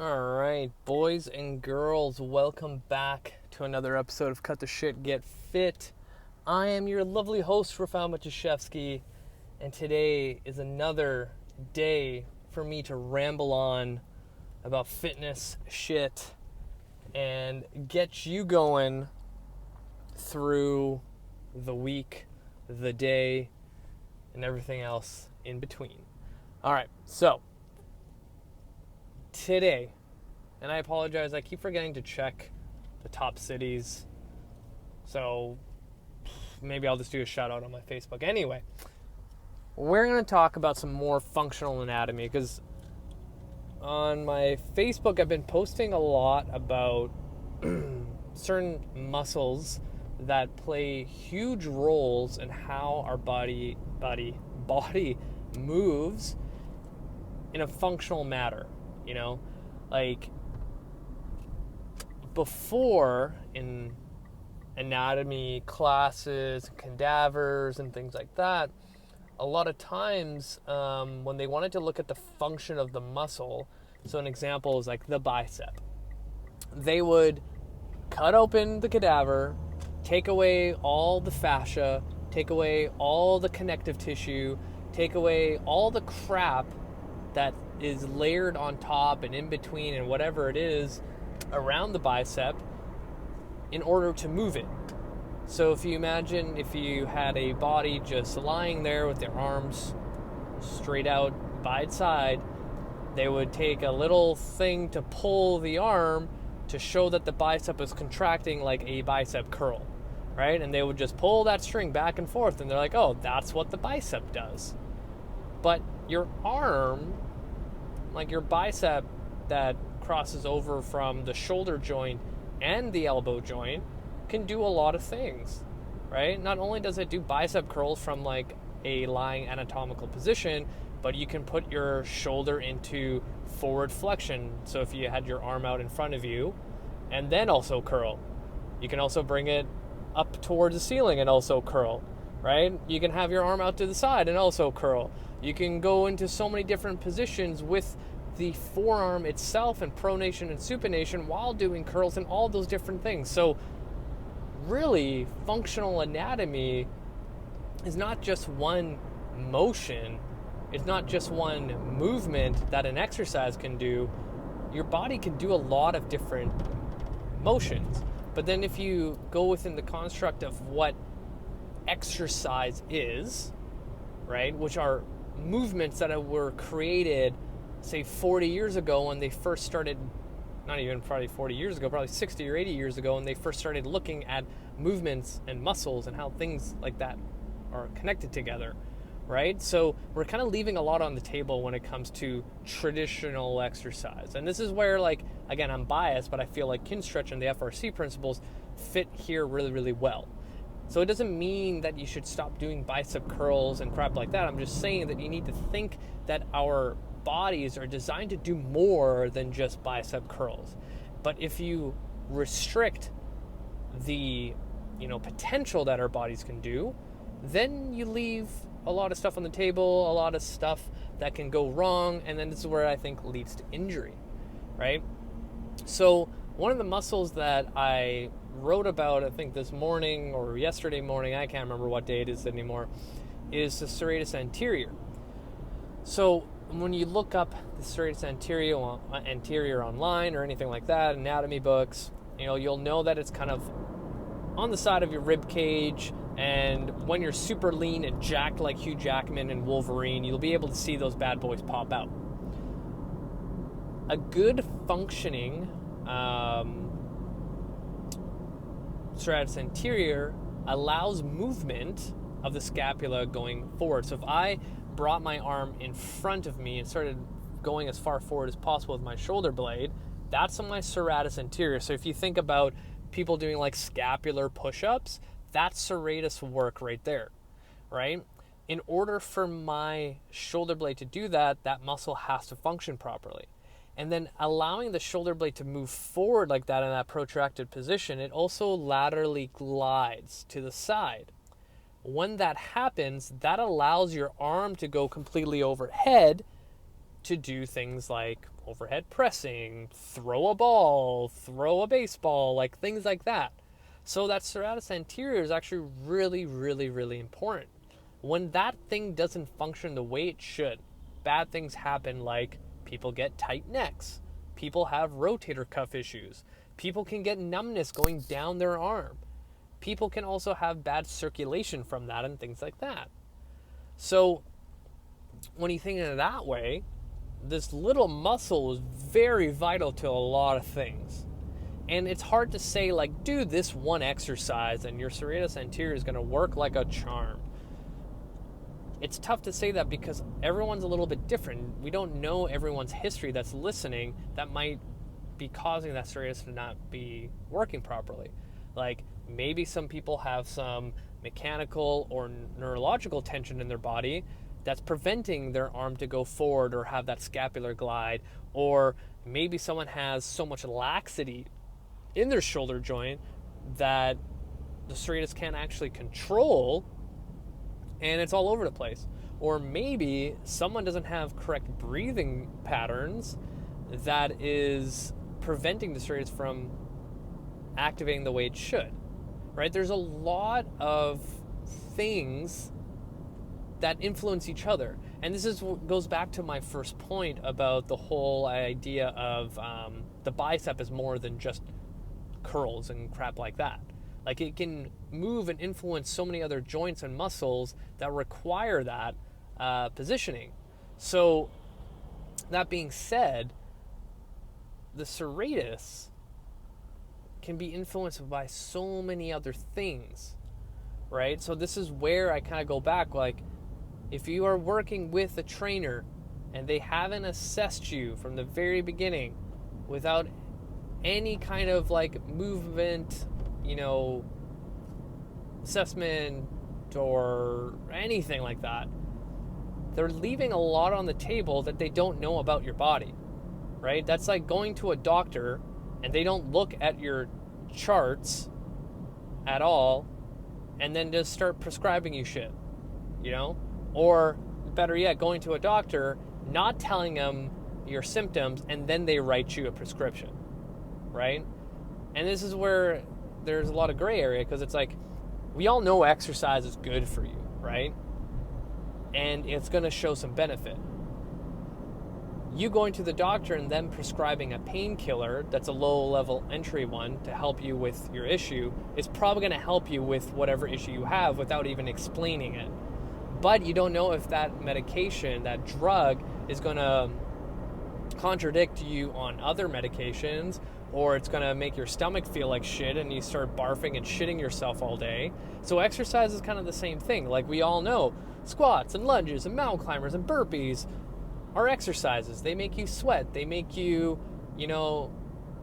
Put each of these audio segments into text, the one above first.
All right, boys and girls, welcome back to another episode of Cut the Shit, Get Fit. I am your lovely host, Rafał Matuszewski, and today is another day for me to ramble on about fitness shit and get you going through the week, the day, and everything else in between. All right, so today, and I apologize, I keep forgetting to check the top cities, so maybe I'll just do a shout out on my Facebook. Anyway, we're going to talk about some more functional anatomy, because on my Facebook I've been posting a lot about certain muscles that play huge roles in how our body moves in a functional manner. You know, like before in anatomy classes, cadavers, and things like that, a lot of times when they wanted to look at the function of the muscle, so an example is like the bicep, they would cut open the cadaver, take away all the fascia, take away all the connective tissue, take away all the crap that is layered on top and in between and whatever it is around the bicep in order to move it. So if you imagine if you had a body just lying there with their arms straight out by its side, they would take a little thing to pull the arm to show that the bicep is contracting like a bicep curl, right? And they would just pull that string back and forth and they're like, oh, that's what the bicep does. But your arm, like your bicep that crosses over from the shoulder joint and the elbow joint, can do a lot of things, right? Not only does it do bicep curls from like a lying anatomical position, but you can put your shoulder into forward flexion. So if you had your arm out in front of you and then also curl, you can also bring it up towards the ceiling and also curl, right? You can have your arm out to the side and also curl. You can go into so many different positions with the forearm itself and pronation and supination while doing curls and all those different things. So really, functional anatomy is not just one motion. It's not just one movement that an exercise can do. Your body can do a lot of different motions. But then if you go within the construct of what exercise is, right, which are movements that were created, say, 40 years ago when they first started, not even probably 40 years ago, probably 60 or 80 years ago when they first started looking at movements and muscles and how things like that are connected together, right? So we're kind of leaving a lot on the table when it comes to traditional exercise. And this is where, like, again, I'm biased, but I feel like Kinstretch and the FRC principles fit here really, really well. So it doesn't mean that you should stop doing bicep curls and crap like that. I'm just saying that you need to think that our bodies are designed to do more than just bicep curls. But if you restrict the, potential that our bodies can do, then you leave a lot of stuff on the table, a lot of stuff that can go wrong, and then this is where I think leads to injury, right? So one of the muscles that I wrote about, I think this morning or yesterday morning, I can't remember what day it is anymore, is the serratus anterior. So when you look up the serratus anterior online or anything like that, anatomy books, you'll know that it's kind of on the side of your rib cage, and when you're super lean and jacked like Hugh Jackman and Wolverine, you'll be able to see those bad boys pop out. A good functioning serratus anterior allows movement of the scapula going forward. So if I brought my arm in front of me and started going as far forward as possible with my shoulder blade, that's on my serratus anterior. So if you think about people doing like scapular push-ups, that's serratus work right there, right? In order for my shoulder blade to do that, that muscle has to function properly. And then allowing the shoulder blade to move forward like that in that protracted position, it also laterally glides to the side. When that happens, that allows your arm to go completely overhead to do things like overhead pressing, throw a ball, throw a baseball, like things like that. So that serratus anterior is actually really, really, really important. When that thing doesn't function the way it should, bad things happen, like people get tight necks, people have rotator cuff issues, people can get numbness going down their arm, people can also have bad circulation from that and things like that. So when you think of it that way, this little muscle is very vital to a lot of things. And it's hard to say, like, do this one exercise and your serratus anterior is going to work like a charm. It's tough to say that because everyone's a little bit different. We don't know everyone's history that's listening that might be causing that serratus to not be working properly. Like, maybe some people have some mechanical or neurological tension in their body that's preventing their arm to go forward or have that scapular glide, or maybe someone has so much laxity in their shoulder joint that the serratus can't actually control and it's all over the place. Or maybe someone doesn't have correct breathing patterns that is preventing the serratus from activating the way it should, right? There's a lot of things that influence each other. And this is what goes back to my first point about the whole idea of the bicep is more than just curls and crap like that. Like, it can move and influence so many other joints and muscles that require that positioning. So that being said, the serratus can be influenced by so many other things, right? So this is where I kind of go back, like, if you are working with a trainer and they haven't assessed you from the very beginning without any kind of like movement, assessment or anything like that, they're leaving a lot on the table that they don't know about your body, right? That's like going to a doctor and they don't look at your charts at all and then just start prescribing you shit, Or better yet, going to a doctor, not telling them your symptoms, and then they write you a prescription, right? And this is where there's a lot of gray area, because it's like, we all know exercise is good for you, right? And it's going to show some benefit. You going to the doctor and then prescribing a painkiller that's a low-level entry one to help you with your issue is probably going to help you with whatever issue you have without even explaining it. But you don't know if that medication, that drug, is going to contradict you on other medications, or it's going to make your stomach feel like shit and you start barfing and shitting yourself all day. So exercise is kind of the same thing. Like, we all know squats and lunges and mountain climbers and burpees are exercises. They make you sweat. They make you,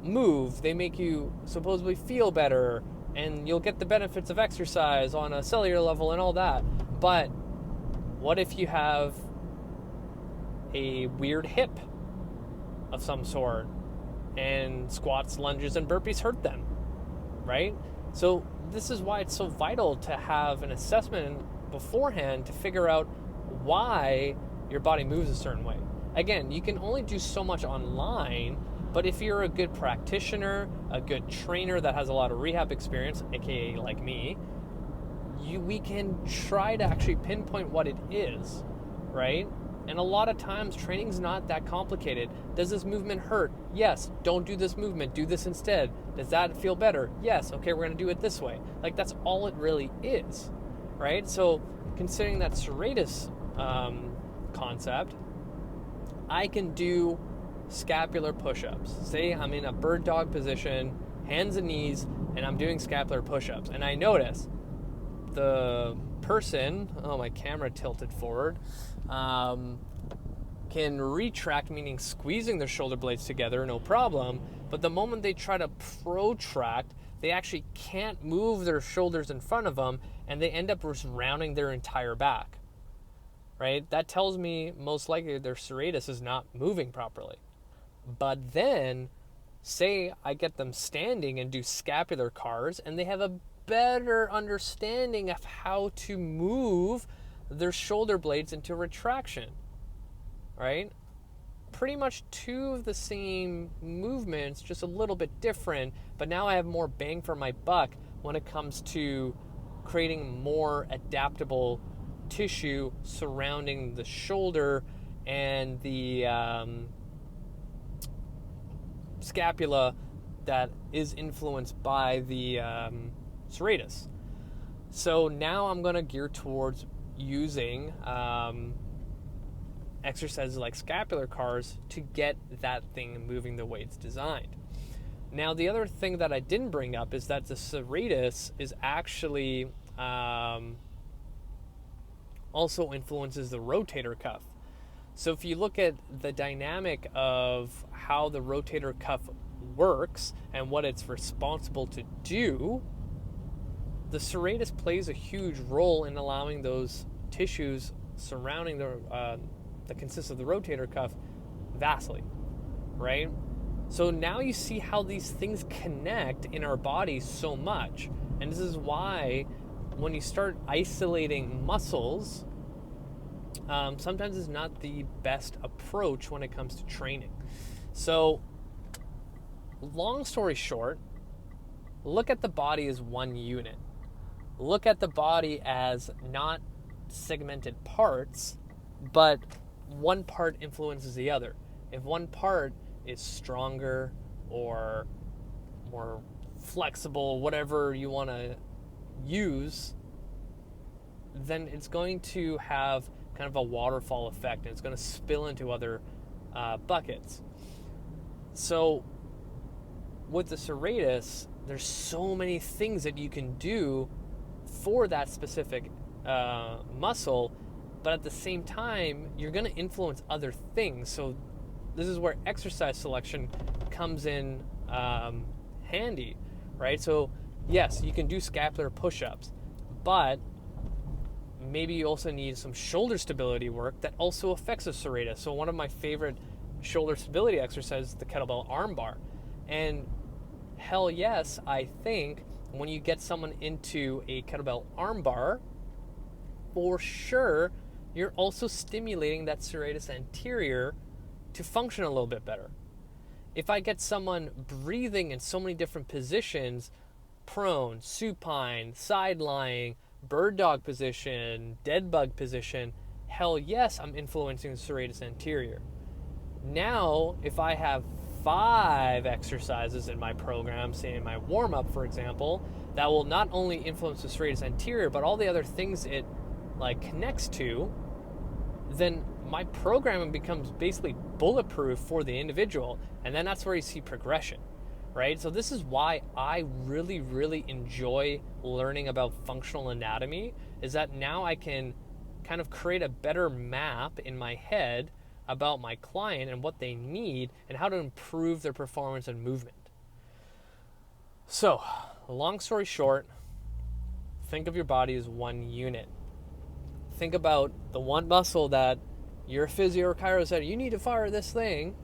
move. They make you supposedly feel better, and you'll get the benefits of exercise on a cellular level and all that. But what if you have a weird hip of some sort and squats, lunges, and burpees hurt them, right? So this is why it's so vital to have an assessment beforehand to figure out why your body moves a certain way. Again, you can only do so much online, but if you're a good practitioner, a good trainer that has a lot of rehab experience, aka like me, we can try to actually pinpoint what it is, right? And a lot of times training's not that complicated. Does this movement hurt? Yes. Don't do this movement. Do this instead. Does that feel better? Yes. Okay, we're going to do it this way. Like, that's all it really is, right? So considering that serratus concept, I can do scapular push-ups. Say I'm in a bird dog position, hands and knees, and I'm doing scapular push-ups. And I notice the person, my camera tilted forward, can retract, meaning squeezing their shoulder blades together, no problem. But the moment they try to protract, they actually can't move their shoulders in front of them, and they end up just rounding their entire back, right? That tells me most likely their serratus is not moving properly. But then, say I get them standing and do scapular cars, and they have a better understanding of how to move their shoulder blades into retraction, right? pretty much two of the same movements, just a little bit different, but now I have more bang for my buck when it comes to creating more adaptable tissue surrounding the shoulder and the scapula that is influenced by the serratus. So now I'm going to gear towards using exercises like scapular cars to get that thing moving the way it's designed. Now, the other thing that I didn't bring up is that the serratus is actually also influences the rotator cuff. So if you look at the dynamic of how the rotator cuff works and what it's responsible to do, the serratus plays a huge role in allowing those tissues surrounding that consists of the rotator cuff vastly, right? So now you see how these things connect in our bodies so much. And this is why when you start isolating muscles, sometimes it's not the best approach when it comes to training. So, long story short, look at the body as one unit. Look at the body as not segmented parts, but one part influences the other. If one part is stronger or more flexible, whatever you want to use, then it's going to have kind of a waterfall effect, and it's going to spill into other buckets. So with the serratus, there's so many things that you can do for that specific muscle, but at the same time, you're going to influence other things. So this is where exercise selection comes in handy, right? So yes, you can do scapular push-ups, but maybe you also need some shoulder stability work that also affects the serratus. So one of my favorite shoulder stability exercises is the kettlebell arm bar. And hell yes, I think when you get someone into a kettlebell arm bar, for sure, you're also stimulating that serratus anterior to function a little bit better. If I get someone breathing in so many different positions, prone, supine, side lying, bird dog position, dead bug position, hell yes, I'm influencing the serratus anterior. Now, if I have 5 exercises in my program, say in my warm-up, for example, that will not only influence the serratus anterior, but all the other things it connects to, then my programming becomes basically bulletproof for the individual, and then that's where you see progression, right? So this is why I really, really enjoy learning about functional anatomy, is that now I can kind of create a better map in my head about my client and what they need and how to improve their performance and movement. So, long story short, think of your body as one unit. Think about the one muscle that your physio or chiro said, you need to fire this thing,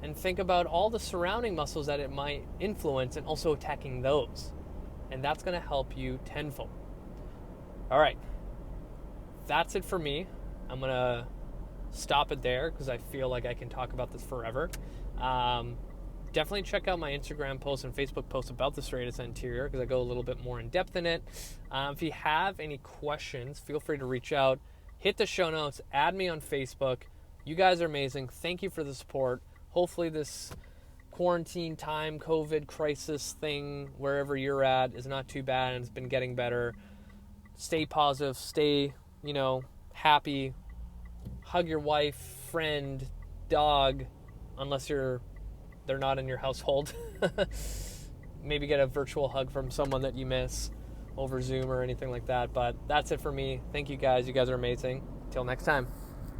and think about all the surrounding muscles that it might influence and also attacking those. And that's going to help you tenfold. All right, that's it for me. I'm going to stop it there because I feel like I can talk about this forever. Definitely check out my Instagram post and Facebook post about the serratus anterior because I go a little bit more in depth in it. If you have any questions, feel free to reach out. Hit the show notes, add me on Facebook. You guys are amazing. Thank you for the support. Hopefully this quarantine time, COVID crisis thing, wherever you're at, is not too bad and it's been getting better. Stay positive, stay, happy. Hug your wife, friend, dog, unless they're not in your household. Maybe get a virtual hug from someone that you miss over Zoom or anything like that. But that's it for me. Thank you guys. You guys are amazing. Till next time.